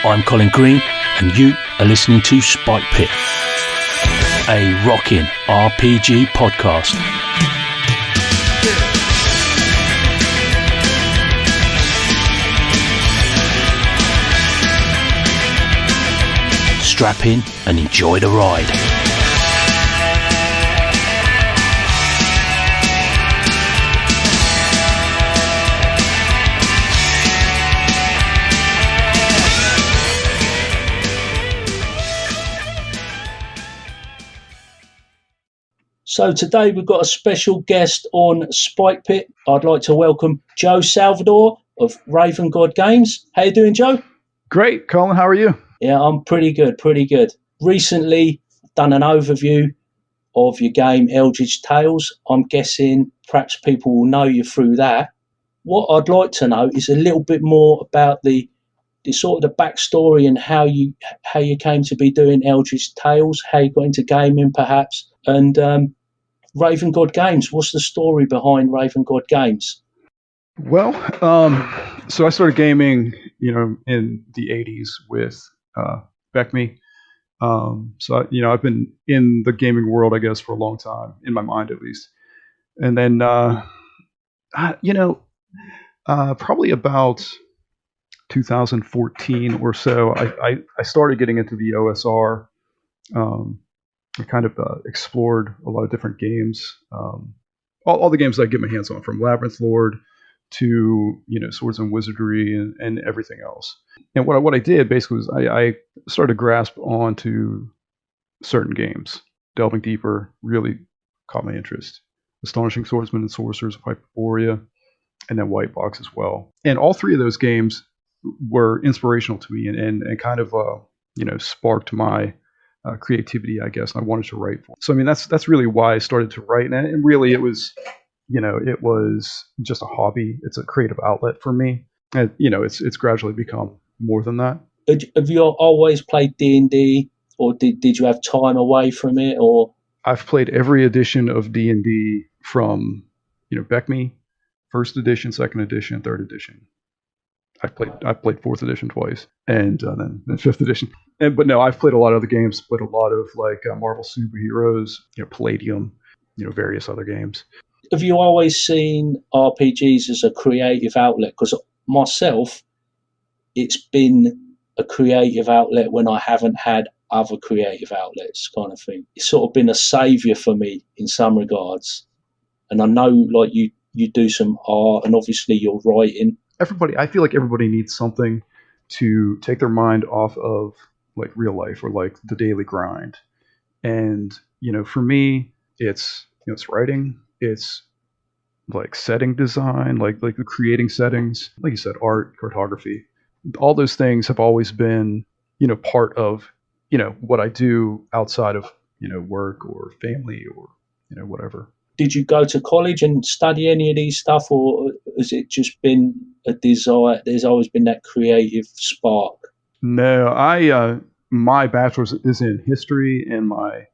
I'm Colin Green, and you are listening to Spikepit, a rockin' RPG podcast. Strap in and enjoy the ride. So today we've got a special guest on Spikepit. I'd like to welcome Joe Salvador of Raven God Games. How you doing, Joe? Great, Colin. How are you? Yeah, I'm pretty good. Recently done an overview of your game, Eldritch Tales. I'm guessing perhaps people will know you through that. What I'd like to know is a little bit more about the sort of the backstory and how you came to be doing Eldritch Tales, how you got into gaming perhaps, and Raven God Games. What's the story behind Raven God Games? Well, so I started gaming, in the 80s with Beckme. So, I've been in the gaming world, I guess, for a long time, in my mind at least. And then, probably about 2014 or so, I started getting into the OSR. I kind of explored a lot of different games, all the games I get my hands on, from Labyrinth Lord to Swords and Wizardry and everything else. And what I did basically was I started to grasp onto certain games, delving deeper. Really caught my interest. Astonishing Swordsmen and Sorcerers of Hyperborea, and then White Box as well. And all three of those games were inspirational to me and kind of sparked my creativity, I guess. I wanted to write for. So I mean that's really why I started to write, and really it was just a hobby. It's a creative outlet for me, and it's gradually become more than that. Have you always played D&D, or did you have time away from it? Or I've played every edition of D&D from Beckme, first edition, second edition, third edition. I've played fourth edition twice, and then fifth edition. But no, I've played a lot of other games. Played a lot of Marvel superheroes, Palladium, various other games. Have you always seen RPGs as a creative outlet? Because myself, it's been a creative outlet when I haven't had other creative outlets, kind of thing. It's sort of been a saviour for me in some regards. And I know, you do some art, and obviously you're writing. I feel like everybody needs something to take their mind off of real life or the daily grind. And for me, it's writing, it's setting design, the creating settings, like you said, art, cartography. All those things have always been part of what I do outside of work or family or whatever. Did you go to college and study any of these stuff, or has it just been a desire? There's always been that creative spark. No, my bachelor's is in history, and my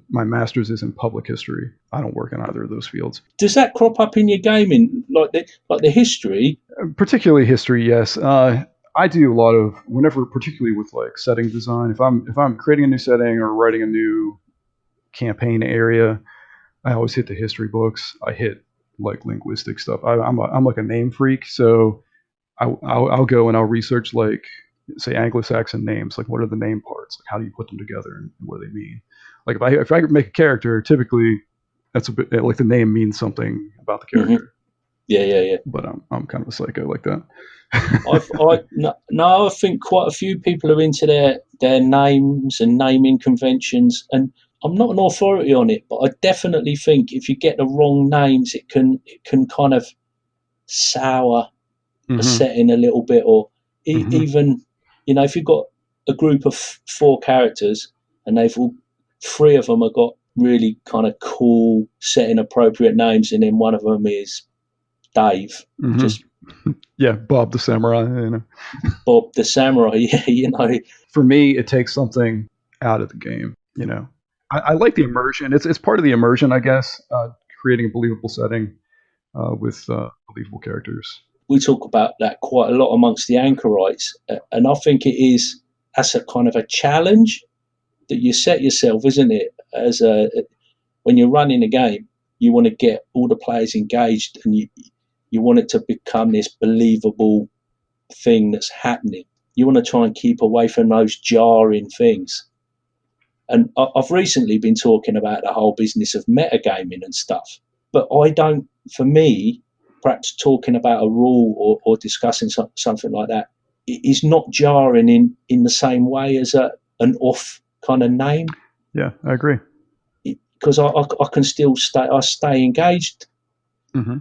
master's is in public history. I don't work in either of those fields. Does that crop up in your gaming, like the history? Particularly history, yes. I do a lot of, whenever, particularly with setting design. If I'm creating a new setting or writing a new campaign area, I always hit the history books. I hit linguistic stuff. I'm a name freak, so I'll go and I'll research say Anglo-Saxon names. What are the name parts? How do you put them together and what do they mean? If I make a character, typically that's a bit the name means something about the character. Mm-hmm. Yeah. But I'm kind of a psycho like that. I think quite a few people are into their names and naming conventions, and I'm not an authority on it, but I definitely think if you get the wrong names, it can kind of sour a setting a little bit, or even if you've got a group of 4 characters and three of them have got really kind of cool setting appropriate names, and then one of them is Dave. Bob the Samurai. Bob the Samurai. For me, it takes something out of the game. I like the immersion. It's part of the immersion, I guess. Creating a believable setting with believable characters. we talk about that quite a lot amongst the anchorites, and I think that's a kind of a challenge that you set yourself, isn't it? When you're running a game, you want to get all the players engaged, and you want it to become this believable thing that's happening. You want to try and keep away from those jarring things. And I've recently been talking about the whole business of metagaming and stuff, but for me, perhaps talking about a rule or discussing something like that is not jarring in the same way as an off kind of name. Yeah, I agree. Because I can still stay engaged. Mm-hmm.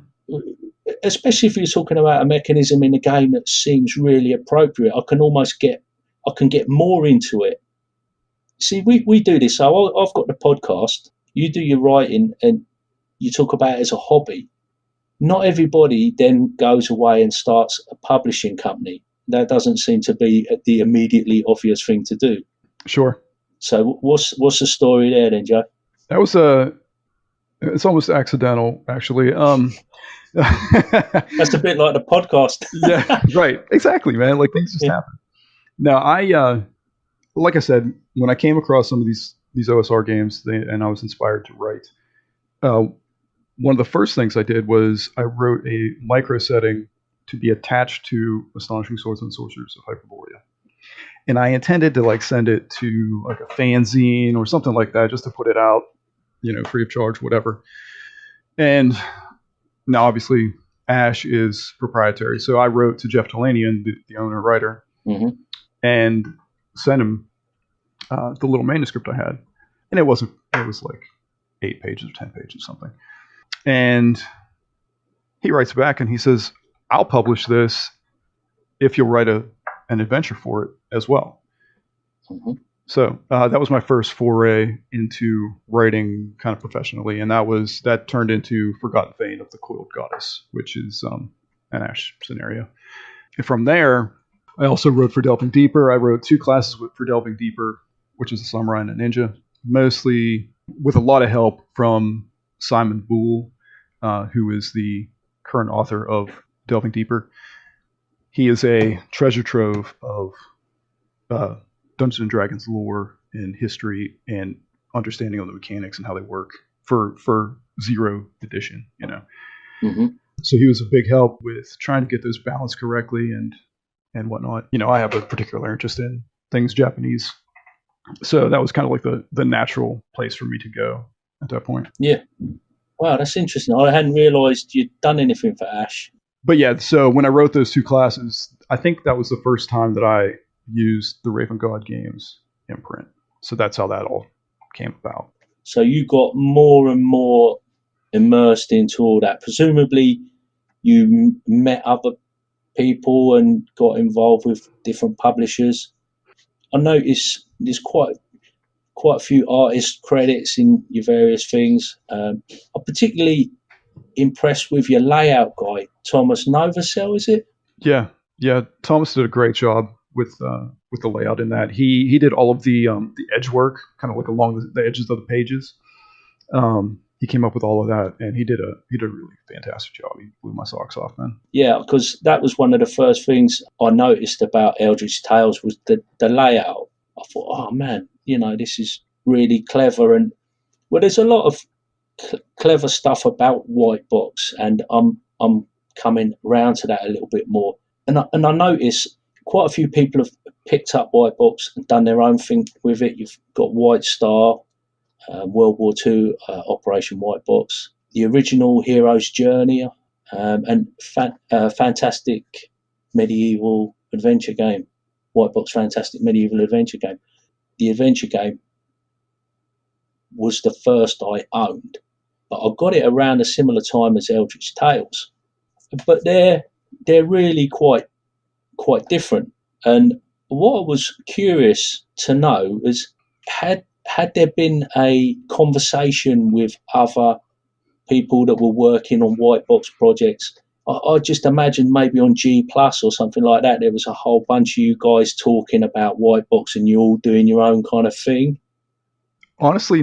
Especially if you're talking about a mechanism in a game that seems really appropriate. I can get more into it. See, we do this. So I've got the podcast. You do your writing, and you talk about it as a hobby. Not everybody then goes away and starts a publishing company. That doesn't seem to be the immediately obvious thing to do. Sure. So what's the story there then, Joe? That was it's almost accidental, actually. That's a bit like the podcast. Yeah, right. Exactly, man. Like, things just happen. Now, like I said, when I came across some of these OSR games, and I was inspired to write, one of the first things I did was I wrote a micro setting to be attached to Astonishing Swords and Sorcerers of Hyperborea. And I intended to send it to a fanzine or something like that, just to put it out, free of charge, whatever. And now, obviously, Ash is proprietary. So I wrote to Jeff Talanian, the owner-writer, mm-hmm. and sent him the little manuscript I had. And it was 8 pages or 10 pages, something. And he writes back and he says, I'll publish this if you'll write an adventure for it as well. Mm-hmm. So that was my first foray into writing kind of professionally, and that turned into Forgotten Fane of the Coiled Goddess, which is an Ash scenario. And from there, I also wrote for Delving Deeper. I wrote 2 classes for Delving Deeper, which is a samurai and a ninja, mostly with a lot of help from Simon Boole, who is the current author of Delving Deeper. He is a treasure trove of Dungeons and Dragons lore and history and understanding of the mechanics and how they work for 0th edition, Mm-hmm. So he was a big help with trying to get those balanced correctly and whatnot. I have a particular interest in things Japanese, so that was kind of like the natural place for me to go at that point. Yeah. Wow, that's interesting. I hadn't realised you'd done anything for Ash. But yeah, so when I wrote those 2 classes, I think that was the first time that I used the Raven God Games imprint. So that's how that all came about. So you got more and more immersed into all that. Presumably you met other people and got involved with different publishers. I noticed there's quite a few artist credits in your various things. I'm particularly impressed with your layout guy, Thomas Novosel, is it? Yeah. Thomas did a great job with the layout in that. He did all of the edge work, kind of along the edges of the pages. He came up with all of that, and he did a really fantastic job. He blew my socks off, man. Yeah, because that was one of the first things I noticed about Eldritch Tales was the layout. I thought, oh man, this is really clever. And there's a lot of clever stuff about White Box, and I'm coming round to that a little bit more. And I notice quite a few people have picked up White Box and done their own thing with it. You've got White Star, World War II, Operation White Box, the original Hero's Journey, and fantastic medieval adventure game. White Box Fantastic Medieval Adventure Game. The adventure game was the first I owned, but I got it around a similar time as Eldritch Tales. But they're really quite different. And what I was curious to know is, had there been a conversation with other people that were working on White Box projects? I just imagine maybe on G Plus or something like that, there was a whole bunch of you guys talking about White Box and you all doing your own kind of thing. Honestly,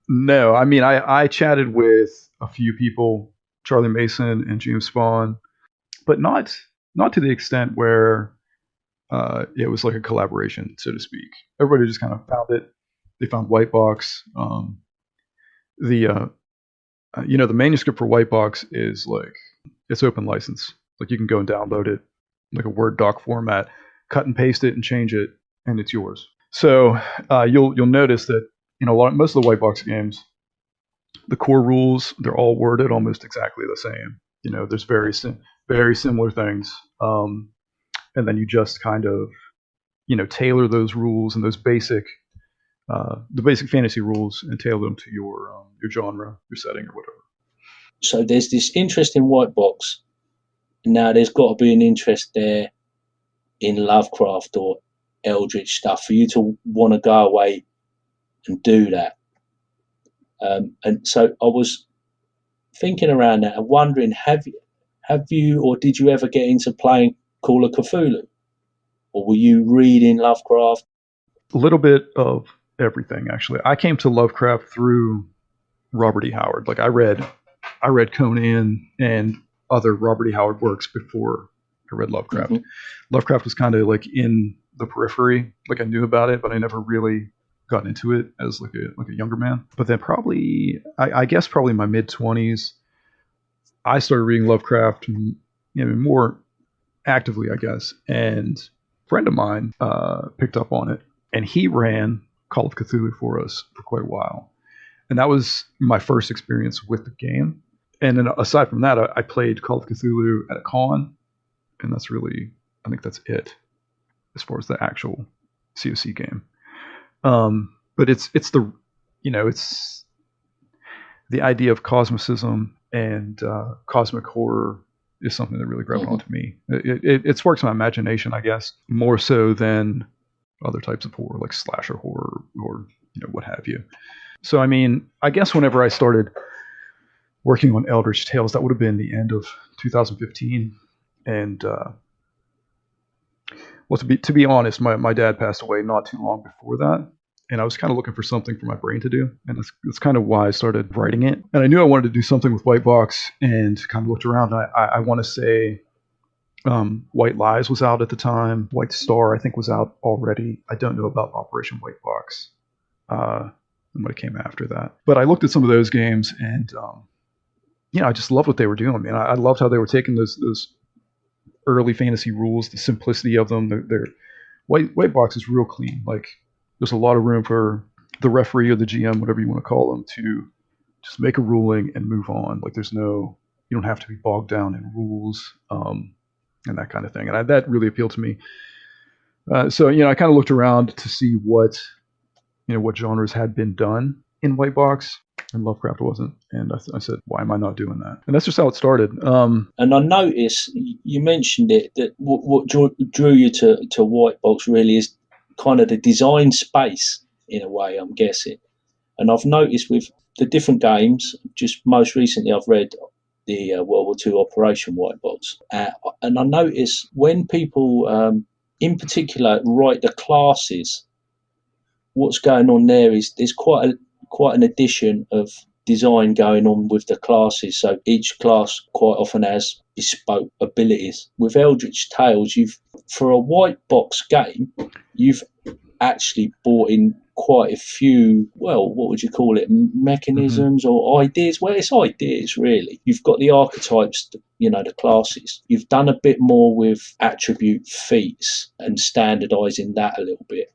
no. I mean, I chatted with a few people, Charlie Mason and James Spawn, but not to the extent where it was like a collaboration, so to speak. Everybody just kind of found it. They found White Box. The manuscript for White Box is like, it's open license. Like you can go and download it, like a Word doc format, cut and paste it and change it, and it's yours. So you'll notice that most of the White Box games, the core rules, they're all worded almost exactly the same. There's very similar things, and then you just kind of tailor those rules and those basic the basic fantasy rules and tailor them to your genre, your setting, or whatever. So there's this interest in White Box. Now there's got to be an interest there in Lovecraft or Eldritch stuff for you to want to go away and do that. And so I was thinking around that and wondering, have you or did you ever get into playing Call of Cthulhu? Or were you reading Lovecraft? A little bit of everything, actually. I came to Lovecraft through Robert E. Howard. Like I read Conan and other Robert E. Howard works before I read Lovecraft. Mm-hmm. Lovecraft was kind of like in the periphery. Like I knew about it, but I never really got into it as like a younger man. But then probably, I guess probably in my mid-20s, I started reading Lovecraft, more actively, I guess. And a friend of mine picked up on it, and he ran Call of Cthulhu for us for quite a while. And that was my first experience with the game. And then aside from that, I played Call of Cthulhu at a con, and that's really, I think that's it as far as the actual COC game. But it's the, it's the idea of cosmicism and cosmic horror is something that really grabbed onto me. It sparks my imagination, I guess, more so than other types of horror, like slasher horror or what have you. So, I mean, I guess whenever I started working on Eldritch Tales, that would have been the end of 2015. And, well, to be honest, my dad passed away not too long before that. And I was kind of looking for something for my brain to do. And that's kind of why I started writing it. And I knew I wanted to do something with White Box and kind of looked around. I want to say White Lies was out at the time. White Star, I think, was out already. I don't know about Operation White Box and what came after that. But I looked at some of those games and, I just loved what they were doing. I mean, I loved how they were taking those early fantasy rules, the simplicity of them. Their White Box is real clean. Like, there's a lot of room for the referee or the GM, whatever you want to call them, to just make a ruling and move on. Like, you don't have to be bogged down in rules and that kind of thing. And that really appealed to me. So I kind of looked around to see what genres had been done in White Box, and Lovecraft wasn't. And I said, why am I not doing that? And that's just how it started. And I noticed you mentioned it, that what drew you to White Box really is kind of the design space, in a way, I'm guessing. And I've noticed with the different games, just most recently I've read the World War II Operation White Box. And I noticed when people, in particular, write the classes, what's going on there is there's quite an addition of design going on with the classes. So each class quite often has bespoke abilities. With Eldritch Tales, for a White Box game, you've actually brought in quite a few, well, what would you call it, mechanisms or ideas? Well, it's ideas, really. You've got the archetypes, the classes. You've done a bit more with attribute feats and standardising that a little bit.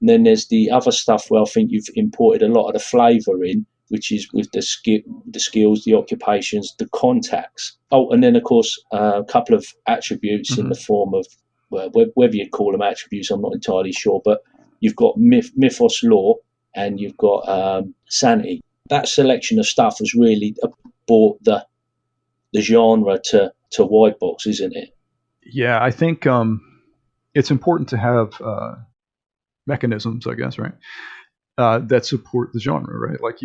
And then there's the other stuff where I think you've imported a lot of the flavour in, which is with the skills, the occupations, the contacts. Oh, and then, of course, a couple of attributes in the form of, well, whether you call them attributes, I'm not entirely sure, but you've got mythos lore and you've got sanity. That selection of stuff has really brought the genre to White Box, isn't it? Yeah, I think it's important to have mechanisms, I guess, right, that support the genre, right? Like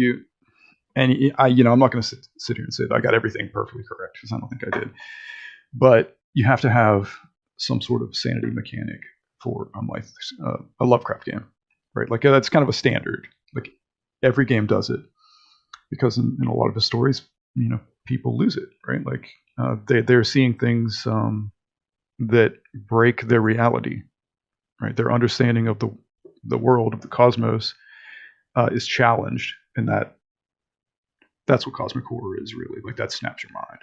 I'm not going to sit here and say that I got everything perfectly correct, because I don't think I did. But you have to have some sort of sanity mechanic for a Lovecraft game, right? Like that's kind of a standard. Like every game does it, because in a lot of his stories, people lose it, right? Like They're seeing things that break their reality, right? Their understanding of the world, of the cosmos, is challenged, and that's what cosmic horror is really. Like, that snaps your mind.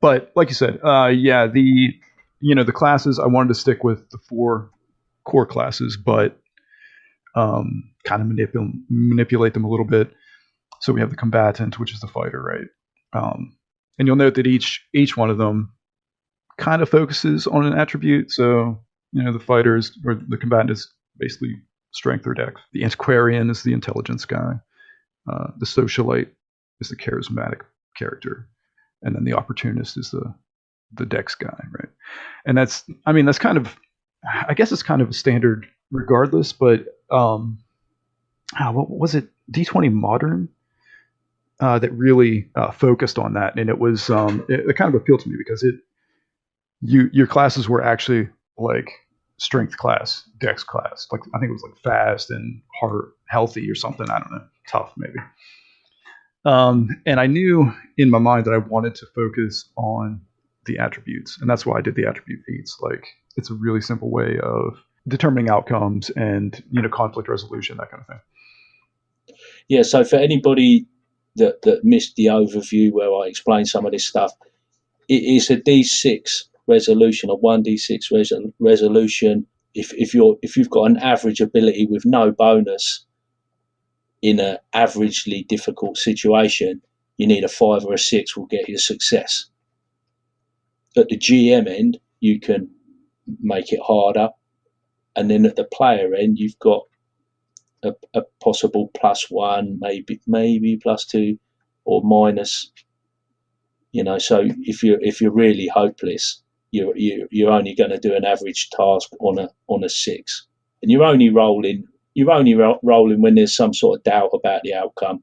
But like you said, the classes, I wanted to stick with the 4 core classes, but kind of manipulate them a little bit. So we have the combatant, which is the fighter, right? And you'll note that each one of them kind of focuses on an attribute. So, the fighters or the combatant is basically strength or dex. The antiquarian is the intelligence guy. The socialite is the charismatic character, and then the opportunist is the dex guy, right? And that's kind of, I guess it's kind of a standard regardless. But what was it? D20 Modern that really focused on that, and it was it kind of appealed to me because your classes were actually like strength class, dex class. Like, I think it was like fast and heart healthy or something. I don't know, tough maybe. And I knew in my mind that I wanted to focus on the attributes, and that's why I did the attribute feats. Like, it's a really simple way of determining outcomes and conflict resolution, that kind of thing. Yeah. So for anybody that missed the overview where I explained some of this stuff, it is a D6 resolution, a 1d6 resolution. If you've got an average ability with no bonus in an averagely difficult situation, you need a 5 or a 6 will get you success. At the GM end, you can make it harder, and then at the player end, you've got a possible +1, maybe +2, or minus. So if you're really hopeless, you're only going to do an average task on a 6, and you're only rolling when there's some sort of doubt about the outcome,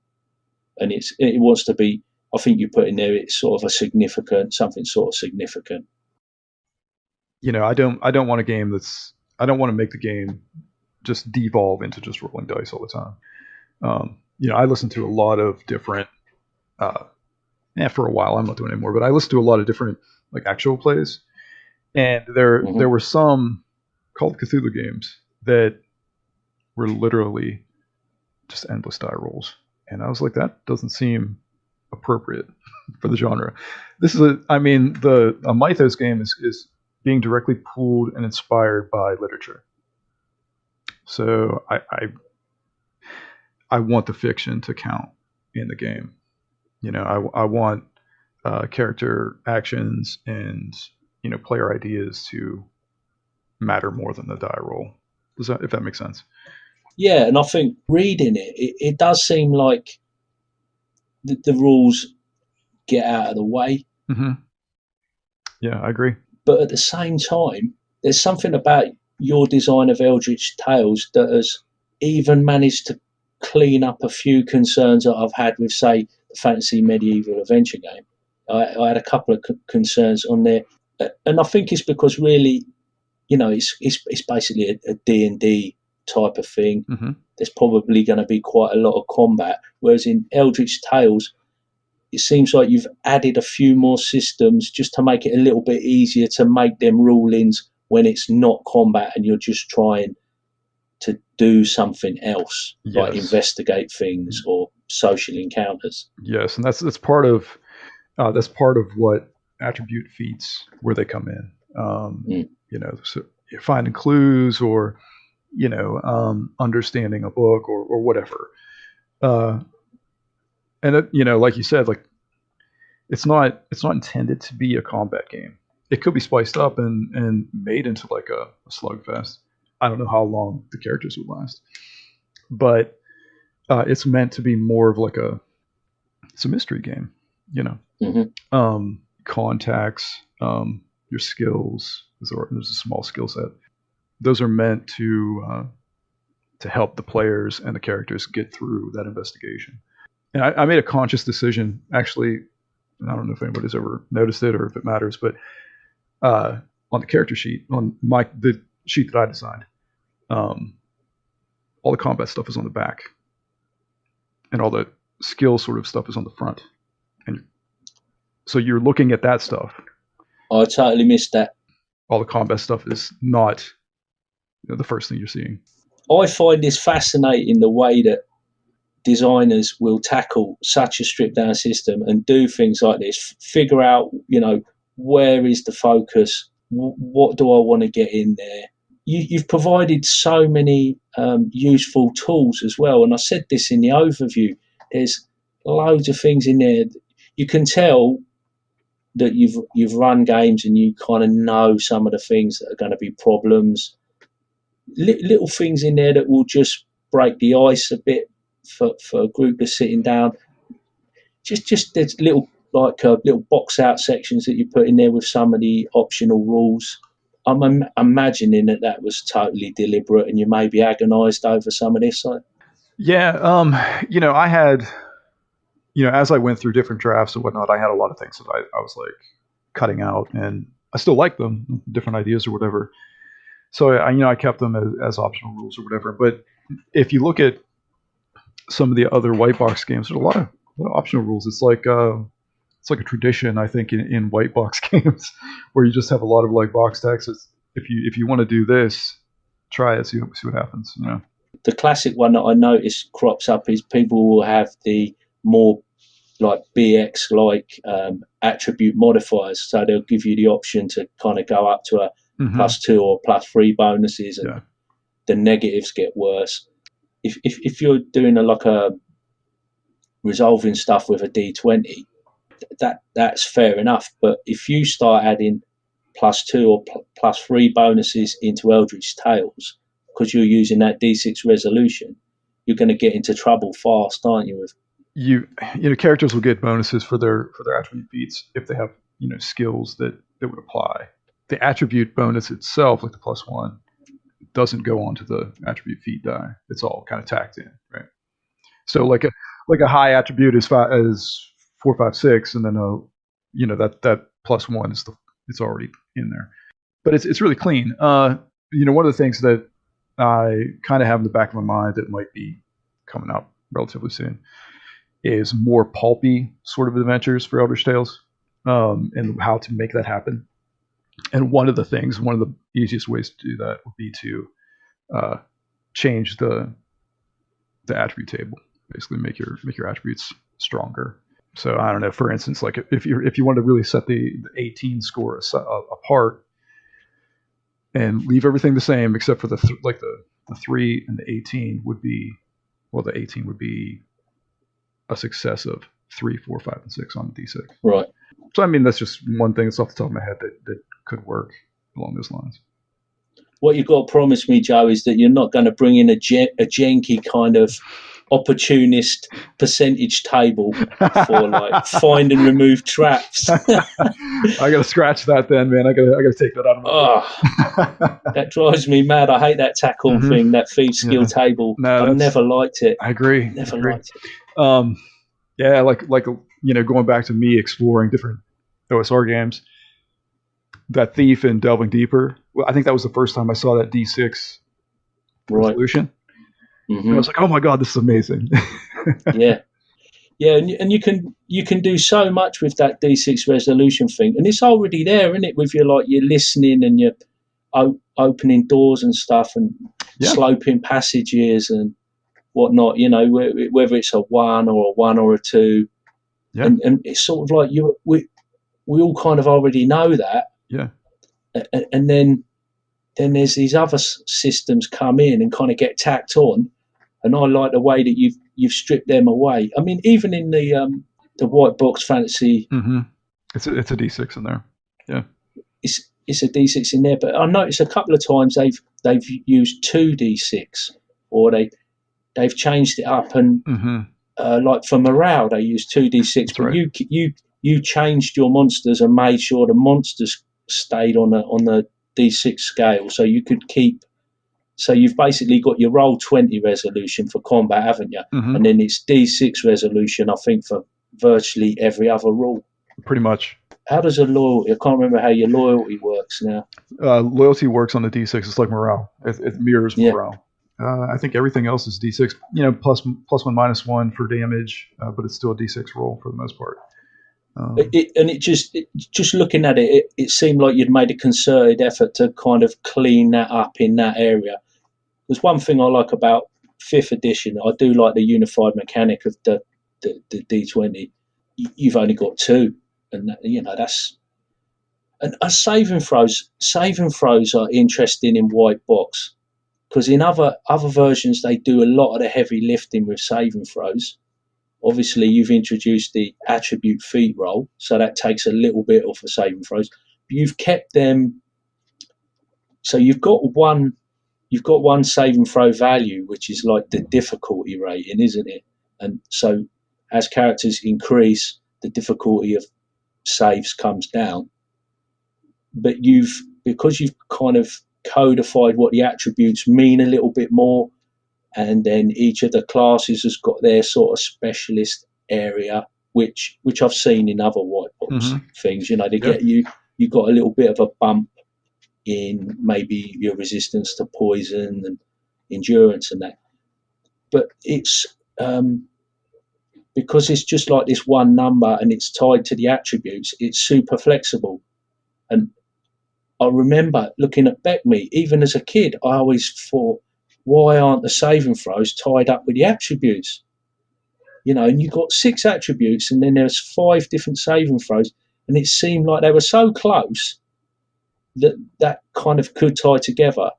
and it wants to be. I think you put in there it's sort of something sort of significant. I don't want a game I don't want to make the game just devolve into just rolling dice all the time. I listen to a lot of different. For a while, I'm not doing it anymore, but I listened to a lot of different like actual plays, and there were some called Cthulhu games that were literally just endless die rolls, and I was like, that doesn't seem appropriate for the genre. This is a Mythos game is being directly pulled and inspired by literature. So I want the fiction to count in the game. I want character actions and player ideas to matter more than the die roll. If that makes sense? Yeah, and I think reading it does seem like the rules get out of the way. Mm-hmm. Yeah, I agree. But at the same time, there's something about your design of Eldritch Tales that has even managed to clean up a few concerns that I've had with, say, the fantasy medieval adventure game. I had a couple of concerns on there, and I think it's because really, it's basically a D&D type of thing. Mm-hmm. There's probably going to be quite a lot of combat, whereas in Eldritch Tales, it seems like you've added a few more systems just to make it a little bit easier to make them rule-ins when it's not combat and you're just trying to do something else, like investigate things or social encounters. Yes, and that's part of what attribute feats where they come in. So finding clues or understanding a book or whatever. And like you said, like it's not intended to be a combat game. It could be spiced up and made into like a slugfest. I don't know how long the characters would last, but it's meant to be more of like it's a mystery game. Contacts, your skills. There's a small skill set. Those are meant to help the players and the characters get through that investigation. And I made a conscious decision, actually. I don't know if anybody's ever noticed it or if it matters, but on the character sheet, on the sheet that I designed, all the combat stuff is on the back, and all the skill sort of stuff is on the front. And So you're looking at that stuff. I totally missed that. All the combat stuff is not the first thing you're seeing. I find this fascinating, the way that designers will tackle such a stripped down system and do things like this, figure out, where is the focus, what do I want to get in there. You've provided so many useful tools as well, and I said this in the overview, there's loads of things in there. You can tell that you've run games and you kind of know some of the things that are going to be problems. Little things in there that will just break the ice a bit for a group that's sitting down. Just there's little box out sections that you put in there with some of the optional rules. I'm imagining that was totally deliberate, and you may be agonised over some of this. Yeah, I had, as I went through different drafts and whatnot, I had a lot of things that I was like cutting out, and I still like them, different ideas or whatever. So I kept them as optional rules or whatever. But if you look at some of the other white box games, there's a lot of optional rules. It's like a tradition, I think, in white box games where you just have a lot of like box text. If you want to do this, try it, see what happens. The classic one that I noticed crops up is people will have the more like BX attribute modifiers, so they'll give you the option to kind of go up to a +2 or +3 bonuses, and the negatives get worse. If you're doing a resolving stuff with a D20, that's fair enough. But if you start adding +2 or +3 bonuses into Eldritch Tales because you're using that D6 resolution, you're going to get into trouble fast, aren't you? Characters will get bonuses for their attribute feats if they have skills that would apply. The attribute bonus itself, like the +1, doesn't go onto the attribute feat die. It's all kind of tacked in, right? So like a high attribute is 4, 5, 6, and then that +1 is it's already in there. But it's really clean. One of the things that I kind of have in the back of my mind that might be coming up relatively soon is more pulpy sort of adventures for Eldritch Tales, and how to make that happen. And one of the easiest ways to do that would be to change the attribute table, basically make your attributes stronger. So I don't know, for instance, like if you want to really set the 18 score apart and leave everything the same except for the 3 and the 18 would be, well, the 18 would be a success of 3, 4, 5, and 6 on the D6. Right. So I mean, that's just one thing that's off the top of my head that could work along those lines. What you've got to promise me, Joe, is that you're not going to bring in a janky kind of opportunist percentage table for like find and remove traps. I gotta scratch that then, man. I gotta take that out of my that drives me mad. I hate that tackle thing, that thieves skill table. No, I've never liked it. I agree. Liked it. Like going back to me exploring different OSR games, that Thief and Delving Deeper. Well, I think that was the first time I saw that D6 resolution. And I was like, oh my god, this is amazing. yeah, and you can do so much with that D6 resolution thing, and it's already there, isn't it? With your listening and your opening doors and stuff, and sloping passages and whatnot. Whether it's a 1 or a 1 or a 2, and it's sort of like we all kind of already know that. Yeah, and then there's these other systems come in and kind of get tacked on. And I like the way that you've stripped them away. I mean, even in the white box fantasy, it's a D6 in there. Yeah, it's a D6 in there. But I noticed a couple of times they've used 2 D6, or they've changed it up. And like for morale, they use 2 D6. That's but right. you changed your monsters and made sure the monsters stayed on the D6 scale, so you could keep. So you've basically got your roll 20 resolution for combat, haven't you? And then it's D6 resolution, I think, for virtually every other rule. Pretty much. How does a loyalty? I can't remember how your loyalty works now. Loyalty works on the D6. It's like morale. It mirrors morale. I think everything else is D6. +1, -1 for damage, but it's still a D6 roll for the most part. Just looking at it seemed like you'd made a concerted effort to kind of clean that up in that area. There's one thing I like about 5th edition. I do like the unified mechanic of the D20. You've only got 2, and that's. And saving throws are interesting in white box, because in other versions they do a lot of the heavy lifting with saving throws. Obviously, you've introduced the attribute feat roll, so that takes a little bit off the saving throws. But you've kept them, so you've got one saving throw value, which is like the difficulty rating, isn't it? And so, as characters increase, the difficulty of saves comes down. But because you've kind of codified what the attributes mean a little bit more, and then each of the classes has got their sort of specialist area, which I've seen in other white box things. They get you got a little bit of a bump in maybe your resistance to poison and endurance and that. But it's because it's just like this one number and it's tied to the attributes, it's super flexible. And I remember looking at Beckme, even as a kid, I always thought, why aren't the saving throws tied up with the attributes? And you've got 6 attributes and then there's 5 different saving throws, and it seemed like they were so close that kind of could tie together.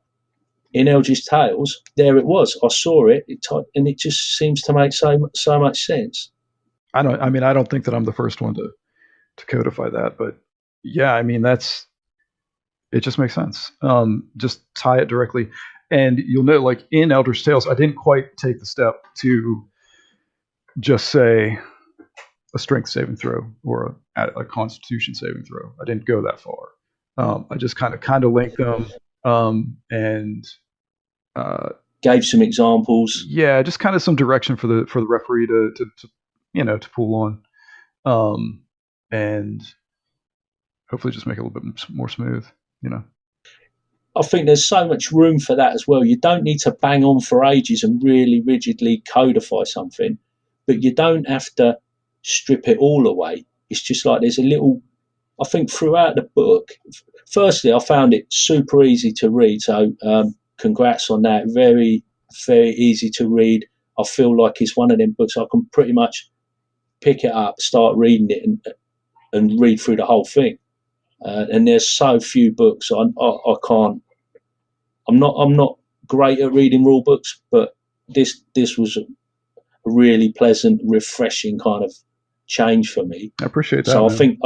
In Eldritch Tales, there it was. I saw it, and it just seems to make so much sense. I don't think that I'm the first one to codify that, but yeah, it just makes sense. Just tie it directly. And you'll know, like in Eldritch Tales, I didn't quite take the step to just say a strength saving throw or a constitution saving throw. I didn't go that far. I just kind of linked them and gave some examples. Yeah, just kind of some direction for the referee to pull on, and hopefully just make it a little bit more smooth. I think there's so much room for that as well. You don't need to bang on for ages and really rigidly codify something, but you don't have to strip it all away. It's just like there's a little, I think throughout the book, firstly, I found it super easy to read. So congrats on that. Very, very easy to read. I feel like it's one of them books I can pretty much pick it up, start reading it and read through the whole thing. And there's so few books I can't. I'm not great at reading rule books, but this was a really pleasant, refreshing kind of change for me. I appreciate that. So man.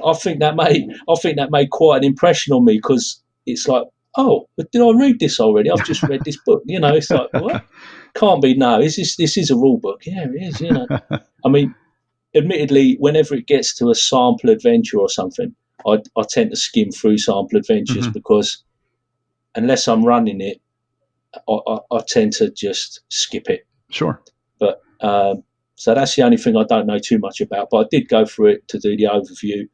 I think that made quite an impression on me, because it's like, oh, but did I read this already? I've just read this book. It's like, what? Can't be. No, this is a rule book. Yeah, it is. I mean, admittedly, whenever it gets to a sample adventure or something, I tend to skim through sample adventures because unless I'm running it, I tend to just skip it. Sure. But so that's the only thing I don't know too much about. But I did go through it to do the overview.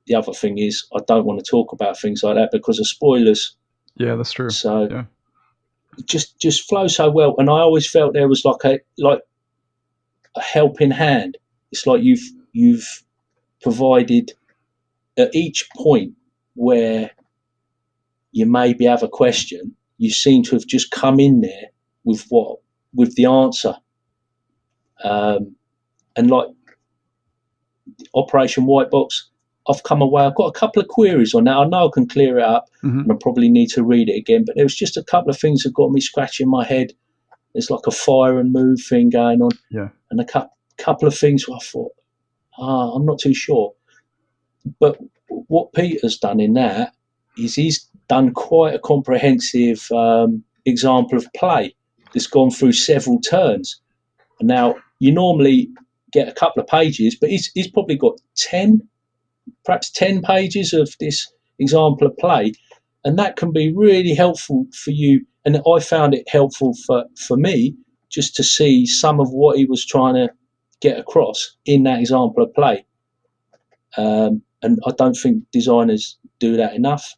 The other thing is I don't want to talk about things like that because of spoilers. Yeah, that's true. So it just flows so well, and I always felt there was like a helping hand. It's like you've provided at each point where you maybe have a question, you seem to have just come in there with the answer. And like Operation White Box, I've come away. I've got a couple of queries on that. I know I can clear it up, and I probably need to read it again. But there was just a couple of things that got me scratching my head. There's like a fire and move thing going on, and a couple of things where I thought, I'm not too sure. But what Peter's done in that is he's done quite a comprehensive example of play that's gone through several turns. And now you normally get a couple of pages, but he's probably got 10 pages of this example of play, and that can be really helpful for you. And I found it helpful for me just to see some of what he was trying to get across in that example of play. And I don't think designers do that enough.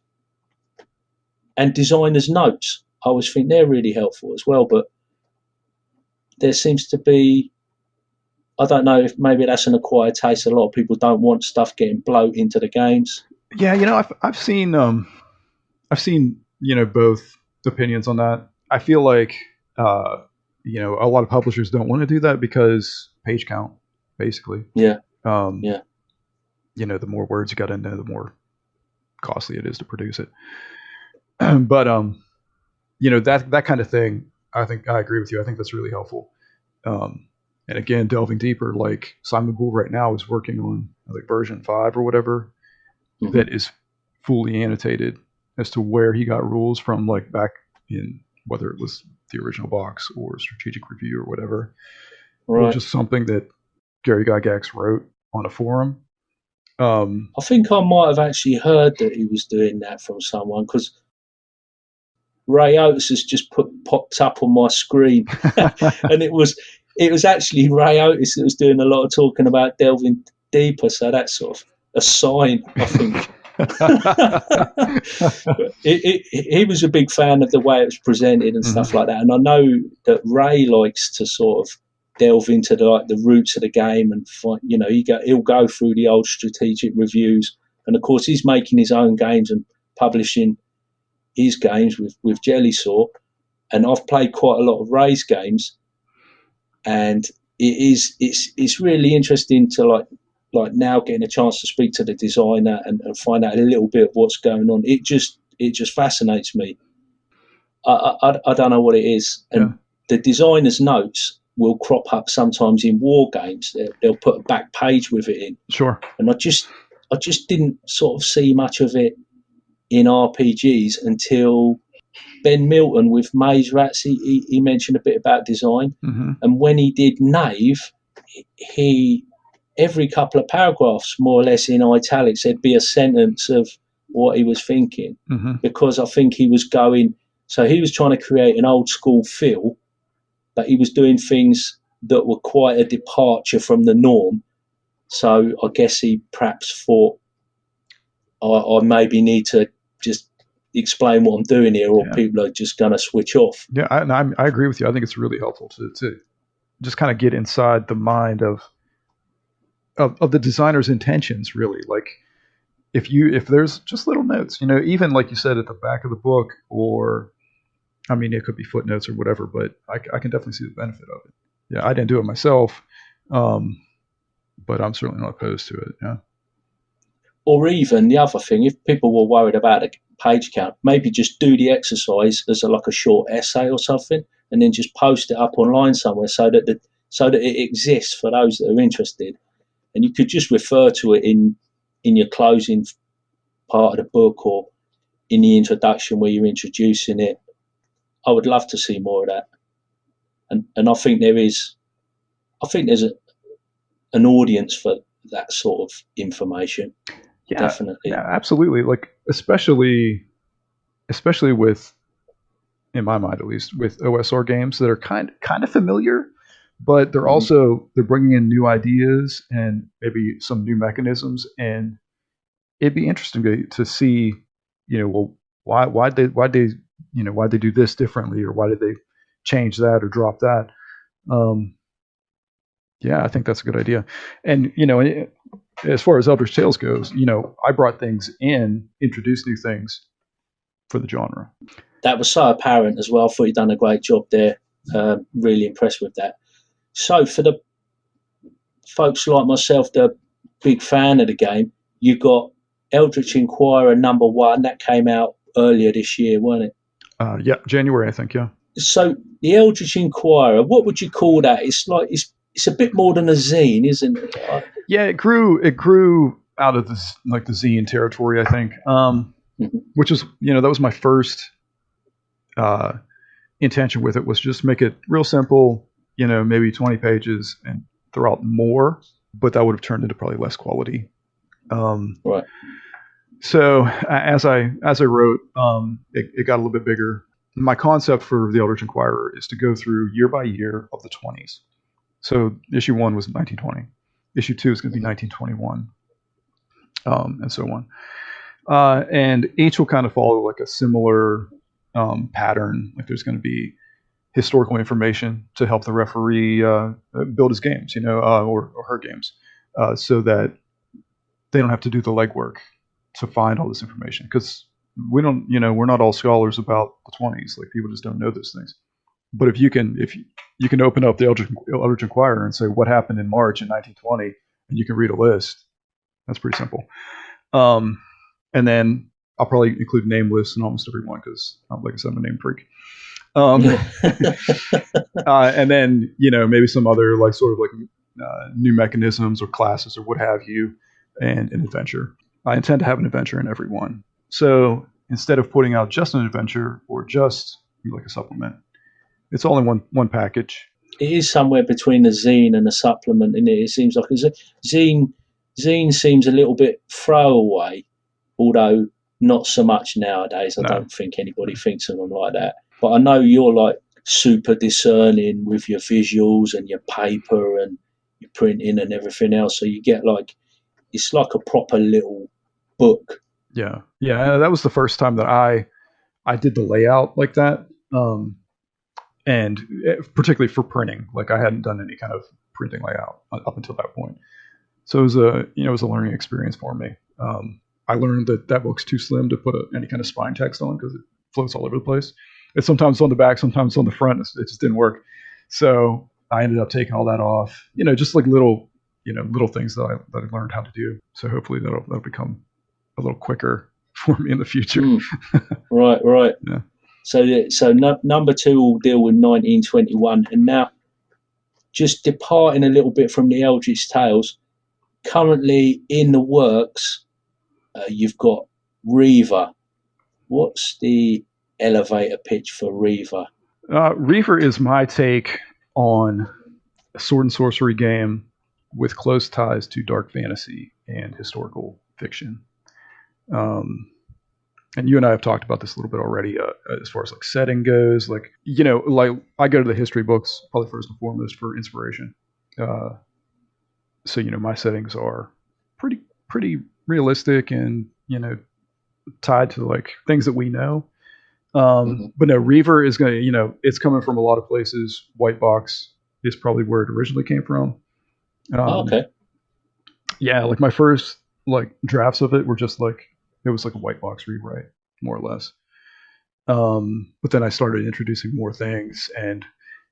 And designers' notes, I always think they're really helpful as well. But there seems to be I don't know if maybe that's an acquired taste. A lot of people don't want stuff getting bloat into the games. Yeah, I've seen both opinions on that. I feel like a lot of publishers don't want to do that because page count, basically. Yeah. Yeah. The more words you got in there, the more costly it is to produce it. But that kind of thing, I think I agree with you. I think that's really helpful. And again, delving deeper, like Simon Bull right now is working on like version 5 or whatever that is fully annotated as to where he got rules from, like back in whether it was the original box or strategic review or whatever, or just something that Gary Gygax wrote on a forum. I think I might have actually heard that he was doing that from someone, because Ray Oates has just popped up on my screen, and it was actually Ray Oates that was doing a lot of talking about delving deeper. So that's sort of a sign, I think. He was a big fan of the way it was presented and stuff like that, and I know that Ray likes to sort of delve into the roots of the game and find, he'll go through the old strategic reviews, and of course he's making his own games and publishing his games with Jellysaw, and I've played quite a lot of Ray's games, and it's really interesting to like now getting a chance to speak to the designer and find out a little bit of what's going on. It just fascinates me. I don't know what it is, and the designer's notes will crop up sometimes in war games. They'll put a back page with it in. Sure. And I just didn't sort of see much of it in RPGs until Ben Milton with Maze Rats. He mentioned a bit about design, and when he did Knave, he every couple of paragraphs, more or less in italics, there'd be a sentence of what he was thinking, because I think he was trying to create an old school feel, but he was doing things that were quite a departure from the norm. So I guess he perhaps thought, I maybe need to just explain what I'm doing here, or people are just going to switch off. Yeah, I agree with you. I think it's really helpful to just kind of get inside the mind of the designer's intentions, really. Like if there's just little notes, even like you said at the back of the book, or I mean, it could be footnotes or whatever, but I can definitely see the benefit of it. Yeah, I didn't do it myself, but I'm certainly not opposed to it. Yeah. Or even the other thing, if people were worried about the page count, maybe just do the exercise as like a short essay or something, and then just post it up online somewhere so that it exists for those that are interested, and you could just refer to it in your closing part of the book or in the introduction where you're introducing it. I would love to see more of that, and I think there's an audience for that sort of information. Yeah, definitely. Yeah, absolutely. Like especially with, in my mind at least, with OSR games that are kind of familiar, but they're bringing in new ideas and maybe some new mechanisms, and it'd be interesting to see, well, why'd they do this differently, or why did they change that or drop that? Yeah, I think that's a good idea. And as far as Eldritch Tales goes, I brought things in, introduced new things for the genre. That was so apparent as well. I thought you'd done a great job there. Really impressed with that. So for the folks like myself, the big fan of the game, you got Eldritch Inquirer #1. That came out earlier this year, wasn't it? Yeah, January, I think. Yeah. So the Eldritch Inquirer, what would you call that? It's like it's a bit more than a zine, isn't it? Yeah, it grew out of this, like the zine territory, I think. Which is, that was my first intention with it, was just make it real simple, maybe 20 pages, and throw out more, but that would have turned into probably less quality. Right. So as I wrote, it got a little bit bigger. My concept for the Eldritch Inquirer is to go through year by year of the 20s. So issue 1 was 1920. Issue 2 is going to be 1921, and so on. And each will kind of follow like a similar pattern. Like there's going to be historical information to help the referee build his games, or her games, so that they don't have to do the legwork to find all this information. Because we're not all scholars about the 20s. Like, people just don't know those things. But if you can open up the Eldritch Inquirer and say what happened in March in 1920, and you can read a list, that's pretty simple. And then I'll probably include name lists in almost every one because, like I said, I'm a name freak. And then, maybe some other new mechanisms or classes or what have you, and an adventure. I intend to have an adventure in every one. So instead of putting out just an adventure or just like a supplement, it's all in one package. It is somewhere between a zine and a supplement, and it seems like a zine. Zine seems a little bit throwaway, although not so much nowadays. I don't think anybody thinks of them like that. But I know you're like super discerning with your visuals and your paper and your printing and everything else. So you get it's like a proper little book. Yeah. That was the first time that I did the layout like that, and particularly for printing. Like, I hadn't done any kind of printing layout up until that point. So it was a learning experience for me. I learned that book's too slim to put any kind of spine text on because it floats all over the place. It's sometimes on the back, sometimes on the front. It just didn't work. So I ended up taking all that off. Just like little things that I learned how to do. So hopefully that'll become a little quicker for me in the future. Right. Yeah. So number 2 will deal with 1921, and now just departing a little bit from the Eldritch Tales. Currently in the works, you've got Reaver. What's the elevator pitch for Reaver? Reaver is my take on a sword and sorcery game with close ties to dark fantasy and historical fiction. And you and I have talked about this a little bit already, as far as like setting goes. Like I go to the history books probably first and foremost for inspiration. So my settings are pretty realistic and tied to like things that we know. But no, Reaver is going to, it's coming from a lot of places. White Box is probably where it originally came from. Okay. Yeah, like my first drafts of it were just it was like a White Box rewrite, more or less. But then I started introducing more things and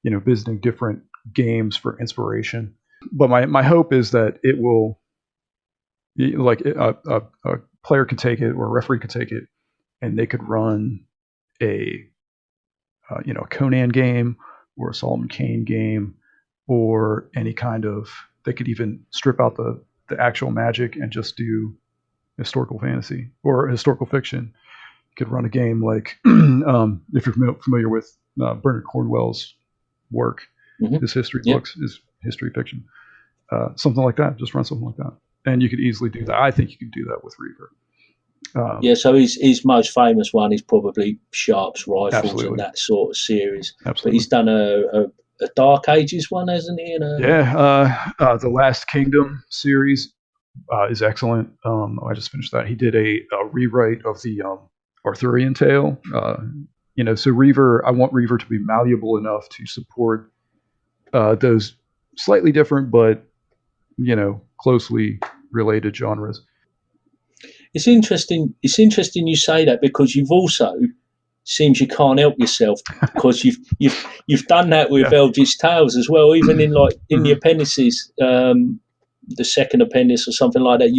visiting different games for inspiration. But my hope is that it will, a player can take it or a referee can take it, and they could run a Conan game or a Solomon Kane game or any kind of. They could even strip out the actual magic and just do historical fantasy or historical fiction. You could run a game like if you're familiar with Bernard Cornwell's work, his history books, his history fiction, something like that. Just run something like that, and you could easily do that. I think you could do that with Reaver. So his most famous one is probably Sharp's Rifles Absolutely. and that sort of series. Absolutely. But he's done a Dark Ages one, hasn't he? The Last Kingdom series is excellent. I just finished that. He did a rewrite of the Arthurian tale. So Reaver, I want Reaver to be malleable enough to support those slightly different but closely related genres. It's interesting. It's interesting you say that because you've also seems you can't help yourself because you've done that with Eldritch Tales as well. Even in the appendices, the second appendix or something like that,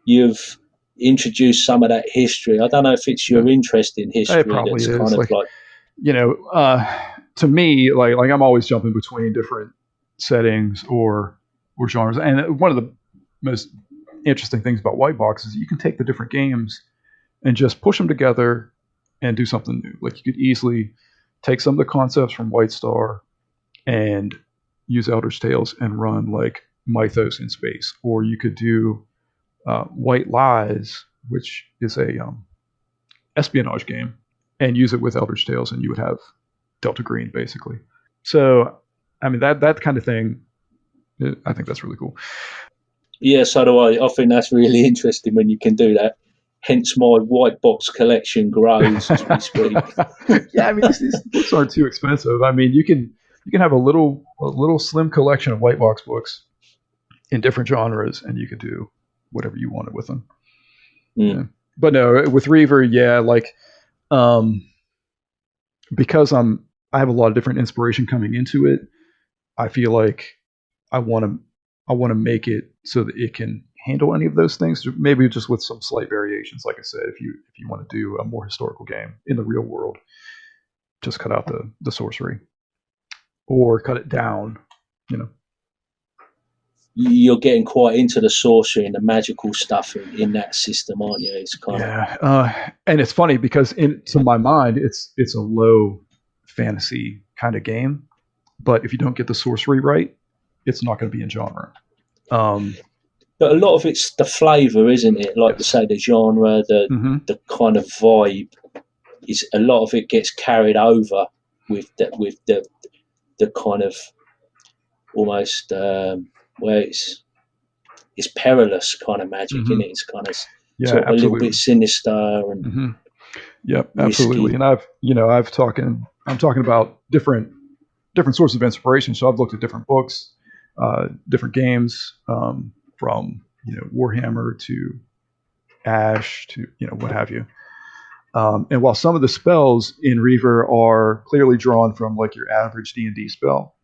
you've introduced some of that history. I don't know if it's your interest in history. It probably that's is. Kind of to me, like I'm always jumping between different settings or genres, and one of the most interesting things about White Box is you can take the different games and just push them together and do something new. Like, you could easily take some of the concepts from White Star and use Eldritch Tales and run like Mythos in space, or you could do White Lies, which is a espionage game, and use it with Eldritch Tales, and you would have Delta Green basically. So, I mean, that kind of thing, I think that's really cool. Yeah, so do I. I think that's really interesting when you can do that. hence my white box collection grows as we speak. Yeah, I mean these books aren't too expensive. I mean you can have a little slim collection of white box books in different genres, and you can do whatever you wanted with them. Yeah. But no, with Reaver, yeah, like because I have a lot of different inspiration coming into it. I feel like I want to make it so that it can handle any of those things. Maybe just with some slight variations. Like I said, if you want to do a more historical game in the real world, just cut out the sorcery or cut it down. You're getting quite into the sorcery and the magical stuff in that system, aren't you? It's kind of and it's funny because to my mind, it's a low fantasy kind of game, but if you don't get the sorcery right, it's not going to be in genre. But a lot of it's the flavour, isn't it? Like you say, the genre, the kind of vibe is a lot of it gets carried over with the kind of almost where it's perilous kind of magic, isn't it? It's kind of sort of a little bit sinister and Yep, risky. Absolutely. And I'm talking about different sources of inspiration. So I've looked at different books, different games, from Warhammer to Ash to what have you. And while some of the spells in Reaver are clearly drawn from like your average D&D spell,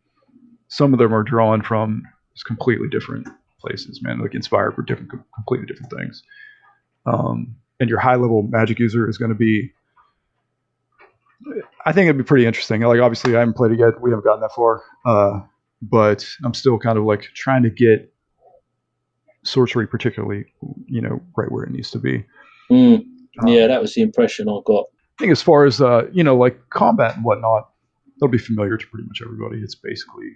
some of them are drawn from just completely different places, man. Like inspired for completely different things. And your high level magic user is going to be, I think it'd be pretty interesting. Like obviously I haven't played it yet. We haven't gotten that far. But I'm still kind of like trying to get sorcery particularly, right where it needs to be. Yeah, that was the impression I got. I think as far as, like combat and whatnot, that'll be familiar to pretty much everybody. It's basically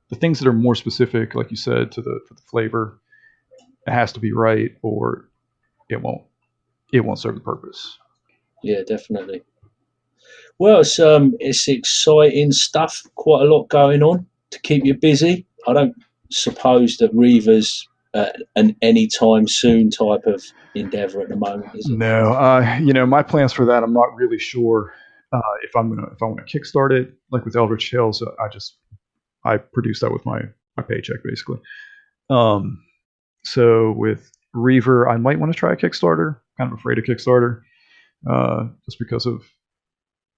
the things that are more specific, like you said, to the flavor. It has to be right, or it won't serve the purpose. Yeah, definitely. Well, it's exciting stuff. Quite a lot going on to keep you busy. I don't suppose that Reaver's an anytime soon type of endeavor at the moment, is it? No, my plans for that, I'm not really sure if I want to kickstart it. Like with Eldritch Tales, I produce that with my paycheck basically. So with Reaver, I might want to try a Kickstarter. Kind of afraid of Kickstarter, just because of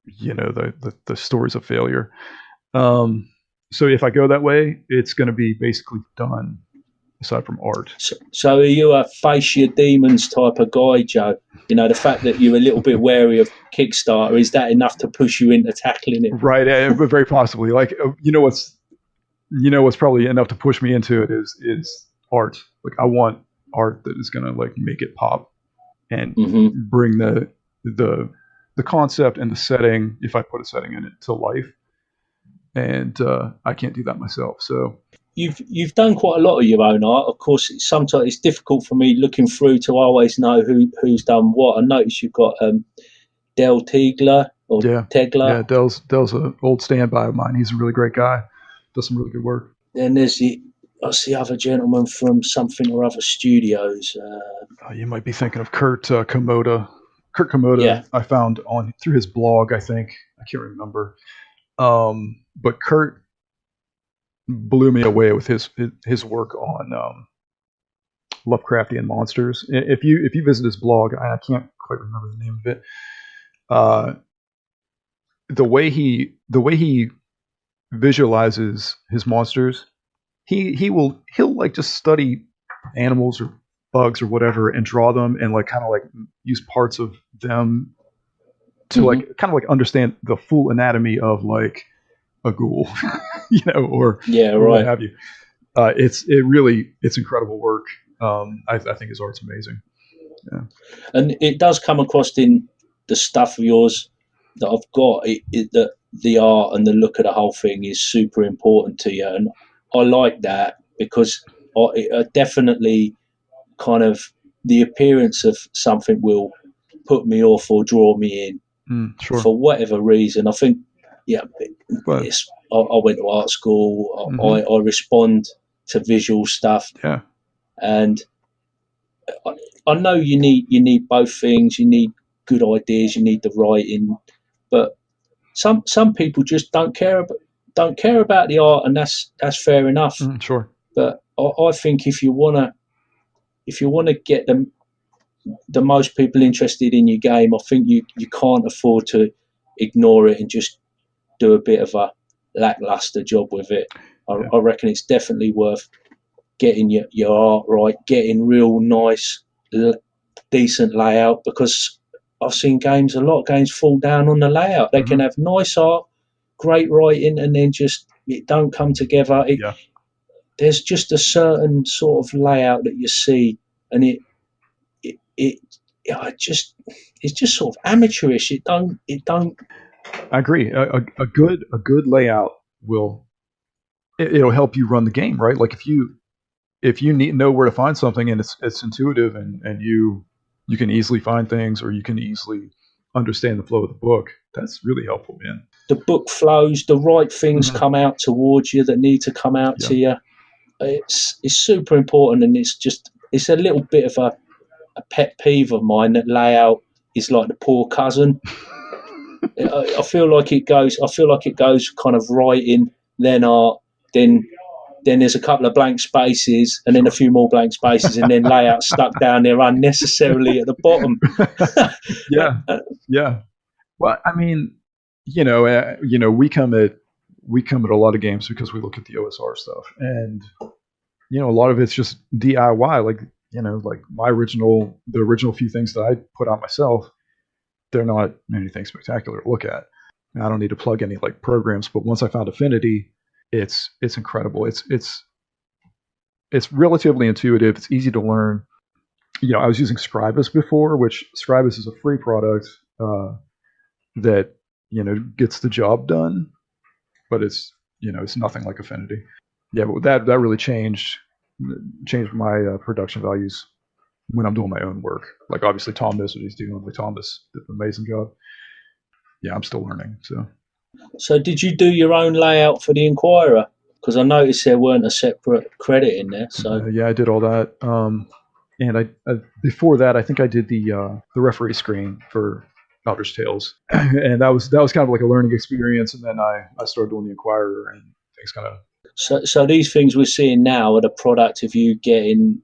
the stories of failure. So if I go that way, it's going to be basically done. Aside from art. So are you a face your demons type of guy, Joe? The fact that you're a little bit wary of Kickstarter, is that enough to push you into tackling it? Right, very possibly. Like what's probably enough to push me into it is art. Like I want art that is going to like make it pop and bring the concept and the setting, if I put a setting in it, to life. And I can't do that myself. So you've done quite a lot of your own art. Of course, sometimes it's difficult for me looking through to always know who's done what. I noticed you've got Del Tegler or Tegler. Yeah, Del's an old standby of mine. He's a really great guy. Does some really good work. And there's the other gentleman from something or other studios. You might be thinking of Kurt Komoda. Kurt Komoda, I found through his blog, I think. I can't remember. But Kurt blew me away with his work on Lovecraftian monsters. If you visit his blog, I can't quite remember the name of it. The way he visualizes his monsters, he'll like just study animals or bugs or whatever and draw them and like kind of like use parts of them to like kind of like understand the full anatomy of like a ghoul, or what have you. It's incredible work. I think his art's amazing. Yeah. And it does come across in the stuff of yours that I've got. That the art and the look of the whole thing is super important to you, and I like that because I definitely kind of the appearance of something will put me off or draw me in for whatever reason. I think. Yeah, I went to art school. I respond to visual stuff, and I know you need both things. You need good ideas. You need the writing, but some people just don't care about the art, and that's fair enough. Sure. But I think if you wanna get the most people interested in your game, I think you can't afford to ignore it and just do a bit of a lackluster job with it. I reckon it's definitely worth getting your art right, getting real nice, decent layout, because I've seen a lot of games fall down on the layout. They can have nice art, great writing, and then just it don't come together. There's just a certain sort of layout that you see, and it's just sort of amateurish. It don't. I agree. A good layout it'll help you run the game, right? Like if you know where to find something and it's intuitive and you can easily find things, or you can easily understand the flow of the book, that's really helpful, man. The book flows, the right things come out towards you that need to come out to you. It's super important, and it's a little bit of a pet peeve of mine that layout is like the poor cousin. I feel like it goes kind of writing, then art, then there's a couple of blank spaces, and then a few more blank spaces, and then layout stuck down there unnecessarily at the bottom. Yeah. Well, I mean, we come at a lot of games because we look at the OSR stuff, and a lot of it's just DIY. Like like the original few things that I put out myself, they're not anything spectacular to look at. I don't need to plug any like programs, but once I found Affinity, it's incredible. It's relatively intuitive. It's easy to learn. I was using Scribus before, which Scribus is a free product that gets the job done, but it's nothing like Affinity. Yeah, but that really changed my production values when I'm doing my own work. Like obviously Tom knows what he's doing. Like Tom did an amazing job. Yeah, I'm still learning. So did you do your own layout for the Inquirer? Because I noticed there weren't a separate credit in there. So yeah, I did all that. And I before that, I think I did the referee screen for Eldritch Tales, and that was kind of like a learning experience. And then I started doing the Inquirer, and things kind of. So these things we're seeing now are the product of you getting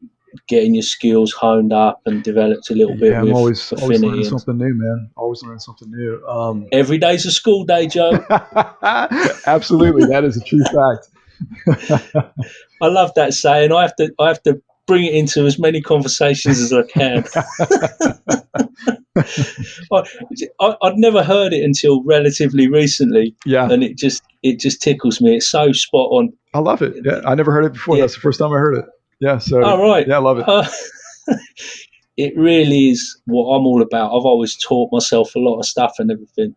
your skills honed up and developed a little bit. Yeah, with I'm always learning something new, man. Every day's a school day, Joe. Absolutely, that is a true fact. I love that saying. I have to bring it into as many conversations as I can. I'd never heard it until relatively recently. Yeah, and it just tickles me. It's so spot on. I love it. Yeah, I never heard it before. Yeah. That's the first time I heard it. Yeah. So. Oh, right. Yeah, I love it. It really is what I'm all about. I've always taught myself a lot of stuff and everything,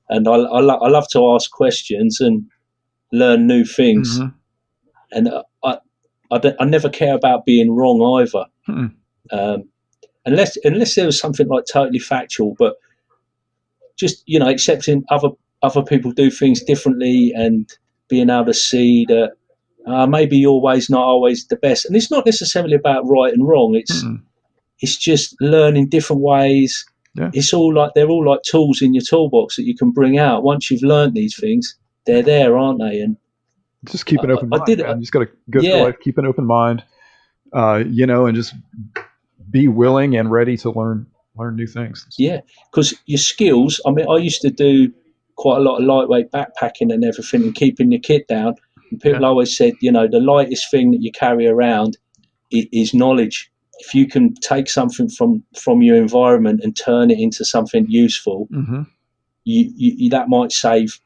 and I love to ask questions and learn new things. And I never care about being wrong either, unless there was something like totally factual. But just accepting other people do things differently and being able to see that maybe your way's not always the best. And it's not necessarily about right and wrong. It's just learning different ways. Yeah. It's all like they're all like tools in your toolbox that you can bring out once you've learned these things. They're there, aren't they? And just keep an open mind. You just got to go through life, keep an open mind, and just be willing and ready to learn new things. Yeah, because your skills. I mean, I used to do quite a lot of lightweight backpacking and everything, and keeping your kit down. And people always said, the lightest thing that you carry around is knowledge. If you can take something from your environment and turn it into something useful, you that might save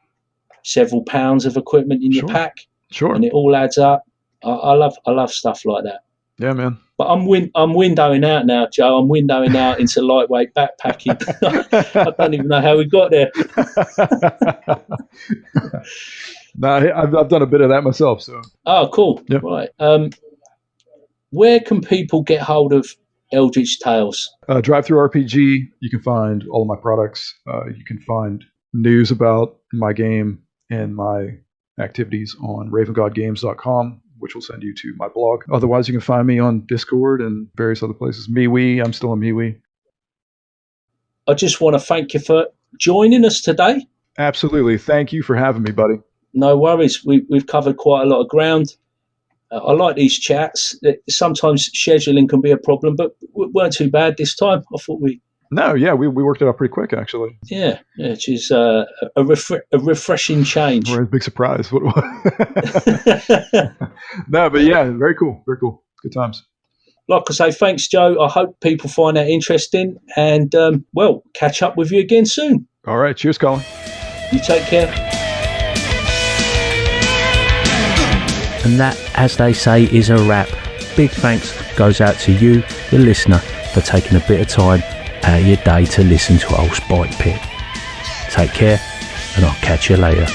several pounds of equipment in your pack. Sure. And it all adds up. I love stuff like that. Yeah, man. But I'm windowing out now, Joe. I'm windowing out into lightweight backpacking. I don't even know how we got there. I've done a bit of that myself. So. Oh, cool. Yep. Right. Where can people get hold of Eldritch Tales? Drive-through RPG. You can find all of my products. You can find news about my game and my activities on ravengodgames.com. which will send you to my blog. Otherwise, you can find me on Discord and various other places. MeWe, I'm still on MeWe. I just want to thank you for joining us today. Absolutely. Thank you for having me, buddy. No worries. We've covered quite a lot of ground. I like these chats. Sometimes scheduling can be a problem, but we weren't too bad this time. I thought we worked it out pretty quick, actually. Yeah, which is a refreshing change. We're a big surprise. No, but yeah, very cool. Very cool. Good times. Like I say, thanks, Joe. I hope people find that interesting, and catch up with you again soon. All right. Cheers, Colin. You take care. And that, as they say, is a wrap. Big thanks goes out to you, the listener, for taking a bit of time out of your day to listen to old Spike Pit. Take care, and I'll catch you later.